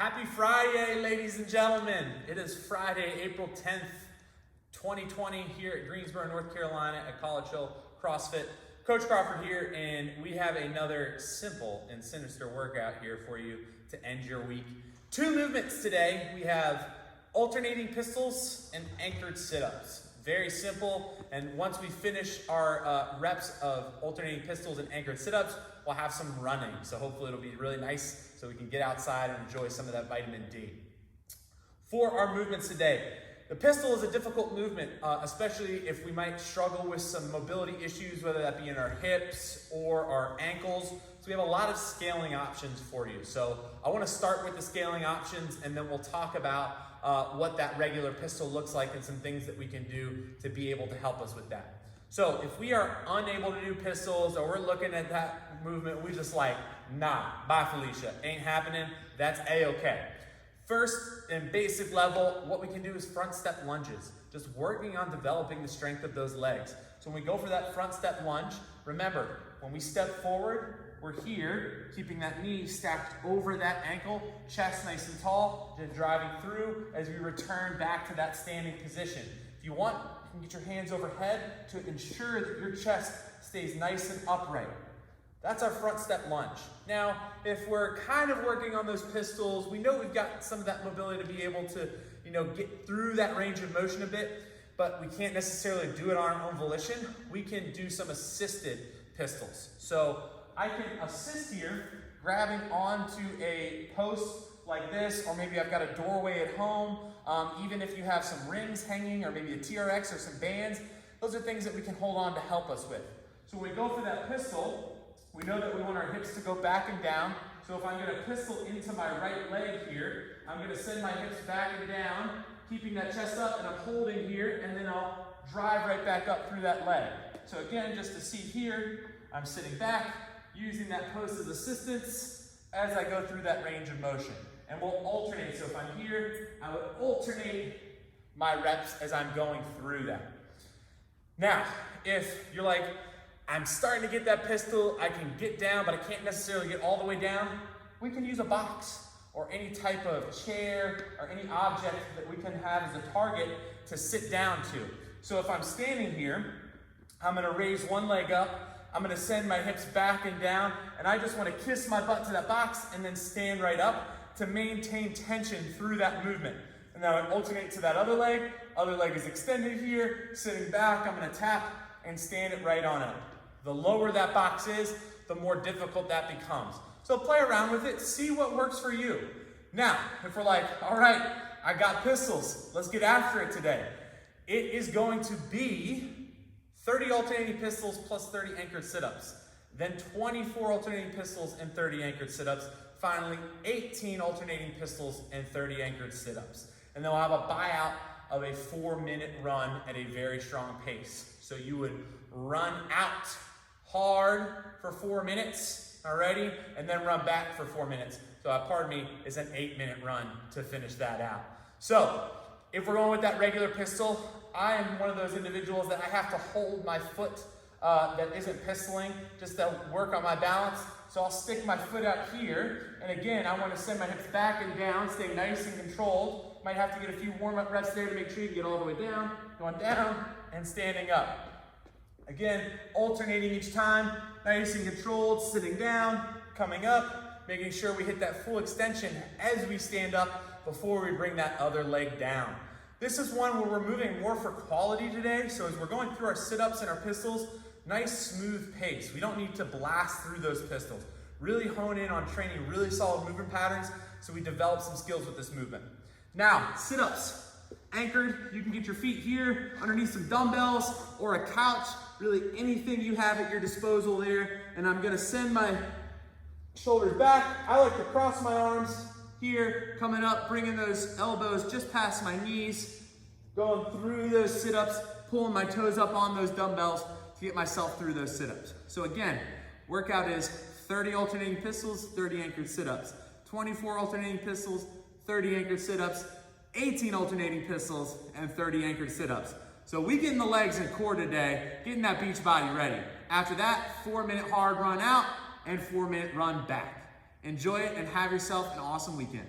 Happy Friday, ladies and gentlemen. It is Friday, April 10th, 2020 here at Greensboro, North Carolina at College Hill CrossFit. Coach Crawford here, and we have another simple and sinister workout here for you to end your week. 2 movements today. We have alternating pistols and anchored sit-ups. Very simple, and once we finish our reps of alternating pistols and anchored sit-ups, we'll have some running. So hopefully it'll be really nice so we can get outside and enjoy some of that vitamin D. For our movements today, the pistol is a difficult movement, especially if we might struggle with some mobility issues, whether that be in our hips or our ankles. So we have a lot of scaling options for you. So I want to start with the scaling options, and then we'll talk about what that regular pistol looks like and some things that we can do to be able to help us with that. So if we are unable to do pistols, or we're looking at that movement, we just like, nah, bye Felicia, ain't happening, that's A-okay. First and basic level, what we can do is front step lunges, just working on developing the strength of those legs. So when we go for that front step lunge, remember, when we step forward, we're here, keeping that knee stacked over that ankle, chest nice and tall, just driving through as we return back to that standing position. If you want, you can get your hands overhead to ensure that your chest stays nice and upright. That's our front step lunge. Now, if we're kind of working on those pistols, we know we've got some of that mobility to be able to, get through that range of motion a bit, but we can't necessarily do it on our own volition. We can do some assisted pistols. So I can assist here, grabbing onto a post like this, or maybe I've got a doorway at home. Even if you have some rings hanging, or maybe a TRX or some bands, those are things that we can hold on to help us with. So when we go for that pistol, we know that we want our hips to go back and down. So if I'm going to pistol into my right leg here, I'm going to send my hips back and down, keeping that chest up, and I'm holding here, and then I'll drive right back up through that leg. So again, just to see here, I'm sitting back, using that post as assistance as I go through that range of motion. And we'll alternate. So if I'm here, I would alternate my reps as I'm going through that. Now, if you're like, I'm starting to get that pistol, I can get down, but I can't necessarily get all the way down, we can use a box or any type of chair or any object that we can have as a target to sit down to. So if I'm standing here, I'm gonna raise one leg up, I'm gonna send my hips back and down, and I just wanna kiss my butt to that box and then stand right up to maintain tension through that movement. And then I alternate to that other leg is extended here, sitting back, I'm gonna tap and stand it right on up. The lower that box is, the more difficult that becomes. So play around with it, see what works for you. Now, if we're like, all right, I got pistols, let's get after it today. It is going to be 30 alternating pistols plus 30 anchored sit-ups. Then 24 alternating pistols and 30 anchored sit-ups. Finally, 18 alternating pistols and 30 anchored sit-ups. And then we'll have a buyout of a 4-minute run at a very strong pace. So you would run out hard for 4 minutes, alrighty, and then run back for 4 minutes. So pardon me, it's an 8-minute run to finish that out. So if we're going with that regular pistol, I am one of those individuals that I have to hold my foot that isn't pistoling just to work on my balance. So I'll stick my foot out here, and again, I want to send my hips back and down, stay nice and controlled. Might have to get a few warm-up reps there to make sure you get all the way down, going down, and standing up. Again, alternating each time, nice and controlled, sitting down, coming up, making sure we hit that full extension as we stand up before we bring that other leg down. This is one where we're moving more for quality today, so as we're going through our sit-ups and our pistols, nice smooth pace. We don't need to blast through those pistols. Really hone in on training really solid movement patterns so we develop some skills with this movement. Now, sit-ups. Anchored, you can get your feet here underneath some dumbbells or a couch, really anything you have at your disposal there. And I'm gonna send my shoulders back. I like to cross my arms here, coming up, bringing those elbows just past my knees, going through those sit-ups, pulling my toes up on those dumbbells to get myself through those sit-ups. So again, workout is 30 alternating pistols, 30 anchored sit-ups, 24 alternating pistols, 30 anchored sit-ups, 18 alternating pistols, and 30 anchored sit-ups. So we get in the legs and core today, getting that beach body ready. After that, 4-minute hard run out and 4-minute run back. Enjoy it and have yourself an awesome weekend.